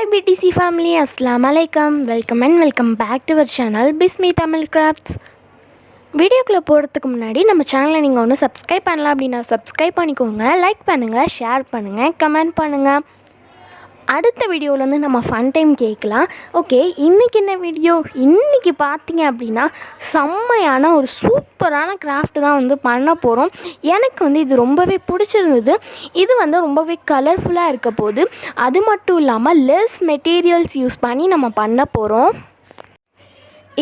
Hi BTC family, Assalamu alaikum. Welcome back to our channel Bismi Tamil Crafts. வீடியோக்குள்ள போகிறதுக்கு முன்னாடி நம்ம சேனலை நீங்கள் ஒன்று சப்ஸ்கிரைப் பண்ணலாம் அப்படின்னா சப்ஸ்கிரைப் பண்ணிக்கோங்க, லைக் பண்ணுங்கள், ஷேர் பண்ணுங்கள், கமெண்ட் பண்ணுங்கள். அடுத்த வீடியோவில் வந்து நம்ம ஃபன் டைம் கேட்கலாம். ஓகே, இன்றைக்கி என்ன வீடியோ? இன்றைக்கி பார்த்தீங்க அப்படின்னா செம்மையான ஒரு சூப்பரான கிராஃப்ட் தான் வந்து பண்ண போகிறோம். எனக்கு வந்து இது ரொம்பவே பிடிச்சிருந்தது. இது வந்து ரொம்பவே கலர்ஃபுல்லாக இருக்க போது. அது மட்டும் இல்லாமல் லெஸ் மெட்டீரியல்ஸ் யூஸ் பண்ணி நம்ம பண்ண போகிறோம்.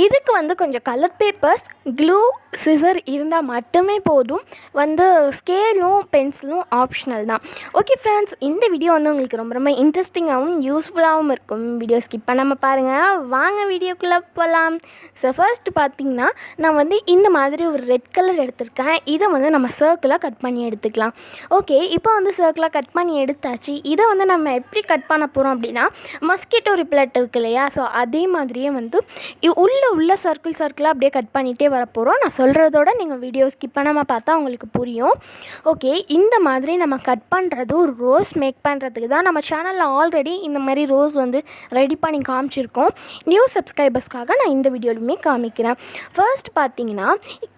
இதுக்கு வந்து கொஞ்சம் கலர் பேப்பர்ஸ், க்ளூ, சிசர் இருந்தால் மட்டுமே போதும். வந்து ஸ்கேலும் பென்சிலும் ஆப்ஷனல் தான். ஓகே ஃப்ரெண்ட்ஸ், இந்த வீடியோ வந்து உங்களுக்கு ரொம்ப இன்ட்ரெஸ்டிங்காகவும் யூஸ்ஃபுல்லாகவும் இருக்கும். வீடியோ ஸ்கிப் பண்ணாமல் பாருங்கள். வாங்க வீடியோக்குள்ளே போகலாம். ஸோ ஃபர்ஸ்ட் பார்த்திங்கன்னா நான் வந்து இந்த மாதிரி ஒரு ரெட் கலர் எடுத்திருக்கேன். இதை வந்து நம்ம சர்க்கிளாக கட் பண்ணி எடுத்துக்கலாம். ஓகே, இப்போ வந்து சர்க்கிளாக கட் பண்ணி எடுத்தாச்சு. இதை வந்து நம்ம எப்படி கட் பண்ண போகிறோம் அப்படின்னா மஸ்கிட்டோ ரிப்லெட் இருக்கு இல்லையா, ஸோ அதே மாதிரியே வந்து உள்ள சர்க்கிளாக அப்படியே கட் பண்ணிகிட்டே வரப்போகிறோம். நான் சொல்கிறதோட நீங்கள் வீடியோ ஸ்கிப் பண்ணாமல் பார்த்தா உங்களுக்கு புரியும். ஓகே, இந்த மாதிரி நம்ம கட் பண்ணுறது ஒரு ரோஸ் மேக் பண்ணுறதுக்கு தான். நம்ம சேனலில் ஆல்ரெடி இந்த மாதிரி ரோஸ் வந்து ரெடி பண்ணி காமிச்சிருக்கோம். நியூ சப்ஸ்கிரைபர்ஸ்க்காக நான் இந்த வீடியோலையுமே காமிக்கிறேன். ஃபர்ஸ்ட் பார்த்தீங்கன்னா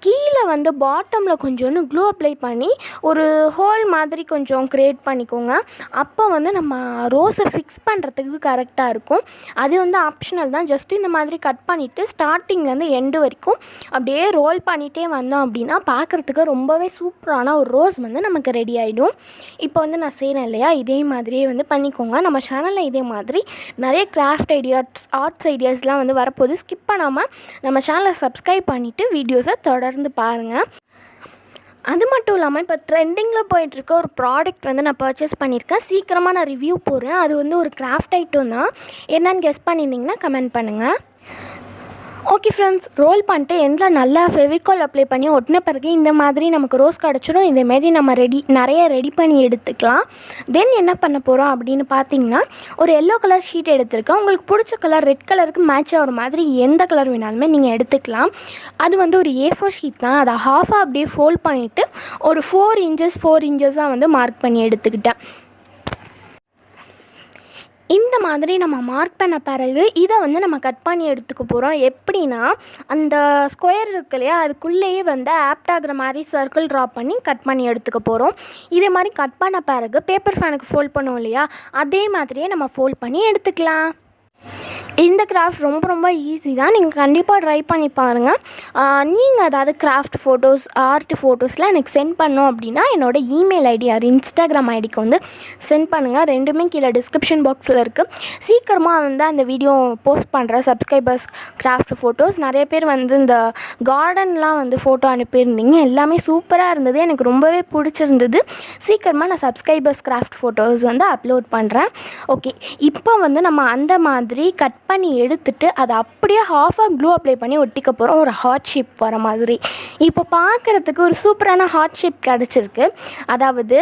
கீழே வந்து பாட்டமில் கொஞ்சோன்னு க்ளூ அப்ளை பண்ணி ஒரு ஹோல் மாதிரி கொஞ்சம் க்ரியேட் பண்ணிக்கோங்க. அப்போ வந்து நம்ம ரோஸை ஃபிக்ஸ் பண்ணுறதுக்கு கரெக்டாக இருக்கும். அது வந்து ஆப்ஷனல் தான். ஜஸ்ட் இந்த மாதிரி கட் பண்ணிவிட்டு ஸ்டார்டிங்லேருந்து எண்டு வரைக்கும் அப்படியே ரோல் பண்ணிகிட்டே வந்தோம் அப்படின்னா பார்க்குறதுக்கு ரொம்பவே சூப்பரான ஒரு ரோஸ் வந்து நமக்கு ரெடி ஆகிடும். இப்போ வந்து நான் செய்கிறேன் இல்லையா, இதே மாதிரியே வந்து பண்ணிக்கோங்க. நம்ம சேனலில் இதே மாதிரி நிறைய கிராஃப்ட் ஐடியாஸ், ஆர்ட்ஸ் ஐடியாஸ்லாம் வந்து வரப்போது. ஸ்கிப் பண்ணாமல் நம்ம சேனலை சப்ஸ்கிரைப் பண்ணிவிட்டு வீடியோஸை தொடர்ந்து பாருங்கள். அது மட்டும் இல்லாமல் இப்போ ட்ரெண்டிங்கில் போயிட்டுருக்க ஒரு ப்ராடக்ட் வந்து நான் பர்ச்சேஸ் பண்ணியிருக்கேன். சீக்கிரமாக நான் ரிவ்யூ போடுறேன். அது வந்து ஒரு கிராஃப்ட் ஐட்டம் தான். என்னென்னு கெஸ் பண்ணியிருந்தீங்கன்னா கமெண்ட் பண்ணுங்கள். ஓகே ஃப்ரெண்ட்ஸ், ரோல் பண்ணிட்டு எண்டில் நல்லா ஃபெவிகால் அப்ளை பண்ணி ஒட்டின பிறகு இந்த மாதிரி நமக்கு ரோஸ் கிடச்சிடும். இதேமாரி நம்ம நிறைய ரெடி பண்ணி எடுத்துக்கலாம். தென் என்ன பண்ண போகிறோம் அப்படின்னு பார்த்தீங்கன்னா ஒரு எல்லோ கலர் ஷீட் எடுத்துருக்கேன். உங்களுக்கு பிடிச்ச கலர் ரெட் கலருக்கு மேட்ச் ஆகிற மாதிரி எந்த கலர் வேணாலுமே நீங்கள் எடுத்துக்கலாம். அது வந்து ஒரு A4 ஷீட் தான். அதை ஹாஃபாக அப்படியே ஃபோல்ட் பண்ணிவிட்டு ஒரு 4 இன்ச்சஸாக வந்து மார்க் பண்ணி எடுத்துக்கிட்டேன். இந்த மாதிரி நம்ம மார்க் பண்ண பிறகு இதை வந்து நம்ம கட் பண்ணி எடுத்துக்க போகிறோம். எப்படின்னா அந்த ஸ்கொயர் இருக்கு இல்லையா, அதுக்குள்ளேயே வந்து ஆப்ட் ஆகிற மாதிரி சர்க்கிள் ட்ரா பண்ணி கட் பண்ணி எடுத்துக்க போகிறோம். இதே மாதிரி கட் பண்ண பிறகு பேப்பர் ஃபேனுக்கு ஃபோல்ட் பண்ணுவோம் இல்லையா, அதே மாதிரியே நம்ம ஃபோல்ட் பண்ணி எடுத்துக்கலாம். இந்த கிராஃப்ட் ரொம்ப ஈஸி தான். நீங்கள் கண்டிப்பாக ட்ரை பண்ணி பாருங்கள். நீங்கள் அதாவது கிராஃப்ட் ஃபோட்டோஸ், ஆர்ட் ஃபோட்டோஸ்லாம் எனக்கு சென்ட் பண்ணோம் அப்படின்னா என்னோடய இமெயில் ஐடி ஆர் இன்ஸ்டாகிராம் ஐடிக்கு வந்து சென்ட் பண்ணுங்கள். ரெண்டுமே கீழே டிஸ்கிரிப்ஷன் பாக்ஸில் இருக்குது. சீக்கிரமாக வந்து அந்த வீடியோ போஸ்ட் பண்ணுறேன். சப்ஸ்கிரைபர்ஸ் கிராஃப்ட் ஃபோட்டோஸ் நிறைய பேர் வந்து இந்த கார்டன்லாம் வந்து ஃபோட்டோ அனுப்பியிருந்தீங்க. எல்லாமே சூப்பராக இருந்தது. எனக்கு ரொம்பவே பிடிச்சிருந்தது. சீக்கிரமாக நான் சப்ஸ்கிரைபர்ஸ் கிராஃப்ட் ஃபோட்டோஸ் வந்து அப்லோட் பண்ணுறேன். ஓகே, இப்போ வந்து நம்ம அந்த மாதிரி கட் பண்ணி எடுத்துட்டு அதை அப்படியே ஹாஃபாக க்ளூ அப்ளை பண்ணி ஒட்டிக்க போகிறோம். ஒரு ஹார்ட் ஷேப் வர மாதிரி. இப்போ பார்க்குறதுக்கு ஒரு சூப்பரான ஹார்ட் ஷேப் கிடச்சிருக்கு. அதாவது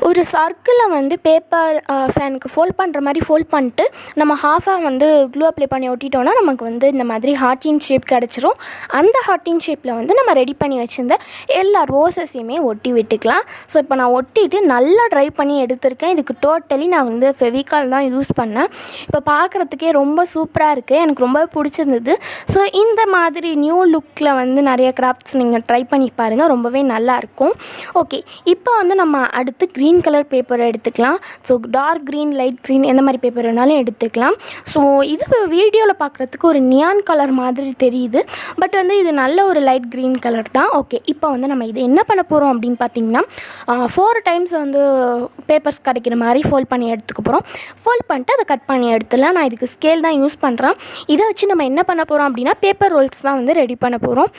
ஒரு சர்க்கிளை வந்து பேப்பர் ஃபேனுக்கு ஃபோல்ட் பண்ணுற மாதிரி ஃபோல்ட் பண்ணிட்டு நம்ம ஹாஃபாக வந்து க்ளூ அப்ளை பண்ணி ஒட்டிட்டோன்னா நமக்கு வந்து இந்த மாதிரி ஹார்ட்டின் ஷேப் கிடச்சிரும். அந்த ஹார்ட்டின் ஷேப்பில் வந்து நம்ம ரெடி பண்ணி வச்சுருந்த எல்லா ரோஸஸையுமே ஒட்டி விட்டுக்கலாம். ஸோ இப்போ நான் ஒட்டிட்டு நல்லா ட்ரை பண்ணி எடுத்திருக்கேன். இதுக்கு டோட்டலி நான் வந்து ஃபெவிகால் தான் யூஸ் பண்ணேன். இப்போ பார்க்குறதுக்கே ரொம்ப சூப்பராக இருக்குது. எனக்கு ரொம்ப பிடிச்சிருந்தது. ஸோ இந்த மாதிரி நியூ லுக்கில் வந்து நிறைய கிராஃப்ட்ஸ் நீங்கள் ட்ரை பண்ணி பாருங்கள். ரொம்பவே நல்லாயிருக்கும். ஓகே, இப்போ வந்து நம்ம அடுத்து க்ரீன் கலர் பேப்பர் எடுத்துக்கலாம். So dark green, light green எந்த மாதிரி பேப்பர் வேணாலும் எடுத்துக்கலாம். ஸோ இது வீடியோவில் பார்க்குறதுக்கு ஒரு நியான் கலர் மாதிரி தெரியுது. பட் வந்து இது நல்ல ஒரு லைட் க்ரீன் கலர் தான். ஓகே, இப்போ வந்து நம்ம இது என்ன பண்ண போகிறோம் அப்படின்னு பார்த்தீங்கன்னா 4 டைம்ஸ் வந்து பேப்பர்ஸ் கிடைக்கிற மாதிரி ஃபோல்ட் பண்ணி எடுத்துக்க போகிறோம். ஃபோல்ட் பண்ணிட்டு அதை கட் பண்ணி எடுத்துடலாம். நான் இதுக்கு ஸ்கேல் தான் யூஸ் பண்ணுறேன். இதை வச்சு நம்ம என்ன பண்ண போகிறோம் அப்படின்னா பேப்பர் ரோல்ஸ் தான் வந்து ரெடி பண்ண போகிறோம்.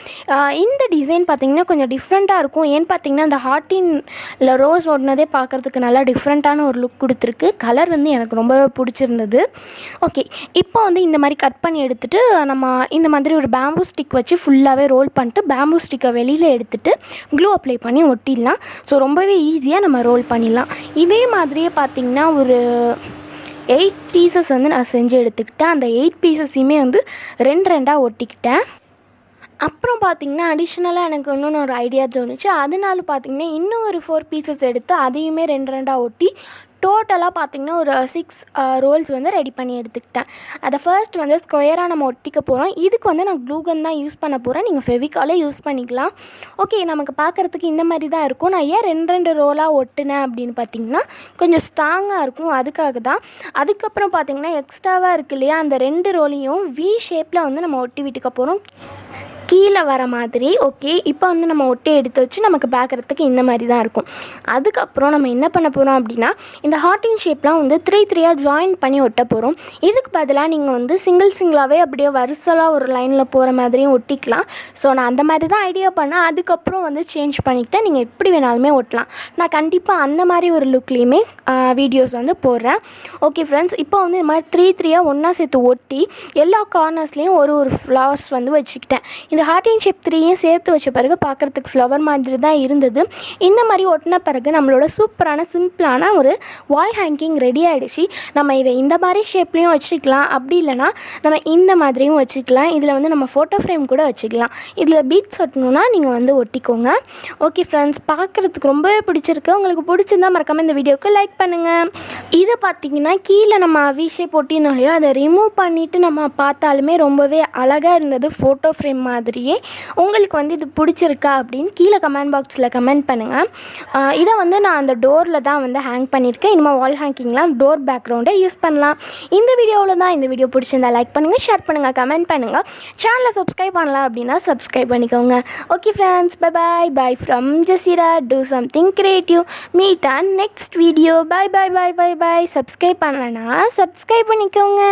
இந்த டிசைன் பார்த்திங்கன்னா கொஞ்சம் டிஃப்ரெண்ட்டாக இருக்கும். ஏன்னு பார்த்தீங்கன்னா இந்த ஹார்ட்டின்ல ரோஸ் ஓடினதே பார்க்குறதுக்கு நல்லா டிஃப்ரெண்ட்டான ஒரு லுக் கொடுத்துருக்கு. கலர் வந்து எனக்கு ரொம்பவே பிடிச்சிருந்தது. ஓகே, இப்போ வந்து இந்த மாதிரி கட் பண்ணி எடுத்துகிட்டு நம்ம இந்த மாதிரி ஒரு பேம்பூ ஸ்டிக் வச்சு ஃபுல்லாகவே ரோல் பண்ணிட்டு பேம்பூ ஸ்டிக்கை வெளியில் எடுத்துகிட்டு க்ளூ அப்ளை பண்ணி ஒட்டிடலாம். ஸோ ரொம்பவே ஈஸியாக நம்ம ரோல் பண்ணிடலாம். இதே மாதிரியே பார்த்திங்கன்னா ஒரு 8 பீசஸ் வந்து நான் செஞ்சு எடுத்துக்கிட்டேன். அந்த 8 பீசஸையுமே வந்து 2 ஒட்டிக்கிட்டேன். அப்புறம் பார்த்திங்கன்னா அடிஷ்னலாக எனக்கு இன்னொன்று ஒரு ஐடியா தோணுச்சு. அதனால பார்த்திங்கன்னா இன்னும் ஒரு 4 பீசஸ் எடுத்து அதையுமே 2 ஒட்டி டோட்டலாக பார்த்திங்கன்னா ஒரு 6 ரோல்ஸ் வந்து ரெடி பண்ணி எடுத்துக்கிட்டேன். அதை ஃபர்ஸ்ட் வந்து ஸ்கொயராக நம்ம ஒட்டிக்க போகிறோம். இதுக்கு வந்து நான் க்ளூ கன் தான் யூஸ் பண்ண போகிறேன். நீங்கள் ஃபெவிகாலே யூஸ் பண்ணிக்கலாம். ஓகே, நமக்கு பார்க்குறதுக்கு இந்த மாதிரி தான் இருக்கும். நான் ஏன் 2 ரோலாக ஒட்டினேன் அப்படின்னு பார்த்திங்கன்னா கொஞ்சம் ஸ்ட்ராங்காக இருக்கும், அதுக்காக தான். அதுக்கப்புறம் பார்த்திங்கன்னா எக்ஸ்ட்ராவாக இருக்குது இல்லையா, அந்த 2 ரோலையும் வி ஷேப்பில் வந்து நம்ம ஒட்டி விட்டுக்க போகிறோம், கீழே வர மாதிரி. ஓகே, இப்போ வந்து நம்ம ஒட்டி எடுத்து வச்சு நமக்கு பார்க்குறதுக்கு இந்த மாதிரி தான் இருக்கும். அதுக்கப்புறம் நம்ம என்ன பண்ண போகிறோம் அப்படின்னா இந்த ஹார்ட்டின் ஷேப்லாம் வந்து 3 ஜாயின் பண்ணி ஒட்ட போகிறோம். இதுக்கு பதிலாக நீங்கள் வந்து சிங்கிளாகவே அப்படியே வரிசலாக ஒரு லைனில் போகிற மாதிரியும் ஒட்டிக்கலாம். ஸோ நான் அந்த மாதிரி தான் ஐடியா பண்ணேன். அதுக்கப்புறம் வந்து சேஞ்ச் பண்ணிக்கிட்டேன். நீங்கள் எப்படி வேணாலுமே ஒட்டலாம். நான் கண்டிப்பாக அந்த மாதிரி ஒரு லுக்லேயுமே வீடியோஸ் வந்து போடுறேன். ஓகே ஃப்ரெண்ட்ஸ், இப்போ வந்து இந்த மாதிரி 3 ஒன்றா சேர்த்து ஒட்டி எல்லா கார்னர்ஸ்லேயும் ஒரு ஃப்ளவர்ஸ் வந்து வச்சுக்கிட்டேன். இந்த ஹார்ட்டின் ஷேப் 3யும் சேர்த்து வச்ச பிறகு பார்க்குறதுக்கு ஃப்ளவர் மாதிரி தான் இருந்தது. இந்த மாதிரி ஒட்டின பிறகு நம்மளோட சூப்பரான சிம்பிளான ஒரு வால் ஹேங்கிங் ரெடி ஆகிடுச்சு. நம்ம இதை இந்த மாதிரி ஷேப்லேயும் வச்சுக்கலாம், அப்படி இல்லைனா நம்ம இந்த மாதிரியும் வச்சுக்கலாம். இதில் வந்து நம்ம ஃபோட்டோ ஃப்ரேம் கூட வச்சுக்கலாம். இதில் பீட்ஸ் ஒட்டணுன்னா நீங்கள் வந்து ஒட்டிக்கோங்க. ஓகே ஃப்ரெண்ட்ஸ், பார்க்குறதுக்கு ரொம்பவே பிடிச்சிருக்கு. உங்களுக்கு பிடிச்சிருந்தா மறக்காமல் இந்த வீடியோவுக்கு லைக் பண்ணுங்கள். இதை பார்த்திங்கன்னா கீழே நம்ம வி ஷேப் ஒட்டினோம் இல்லையா, அதை ரிமூவ் பண்ணிவிட்டு நம்ம பார்த்தாலுமே ரொம்பவே அழகாக இருந்தது ஃபோட்டோ ஃப்ரேம் மாதிரியே. உங்களுக்கு வந்து இது பிடிச்சிருக்கா அப்படின்னு கீழே கமெண்ட் பாக்ஸில் கமெண்ட் பண்ணுங்கள். இதை வந்து நான் அந்த டோரில் தான் வந்து ஹேங் பண்ணியிருக்கேன். இனிமேல் வால் ஹேங்கிங்லாம் டோர் பேக்ரவுண்டை யூஸ் பண்ணலாம். இந்த வீடியோவில் தான். இந்த வீடியோ பிடிச்சிருந்தா லைக் பண்ணுங்கள், ஷேர் பண்ணுங்கள், கமெண்ட் பண்ணுங்கள். சேனலை சப்ஸ்கிரைப் பண்ணலாம் அப்படின்னா சப்ஸ்கிரைப் பண்ணிக்கோங்க. Okay friends, bye from Jazeera. Do something creative. Meet on next video. Bye. Subscribe பண்ணலன்னா சப்ஸ்கிரைப் பண்ணிக்கோங்க.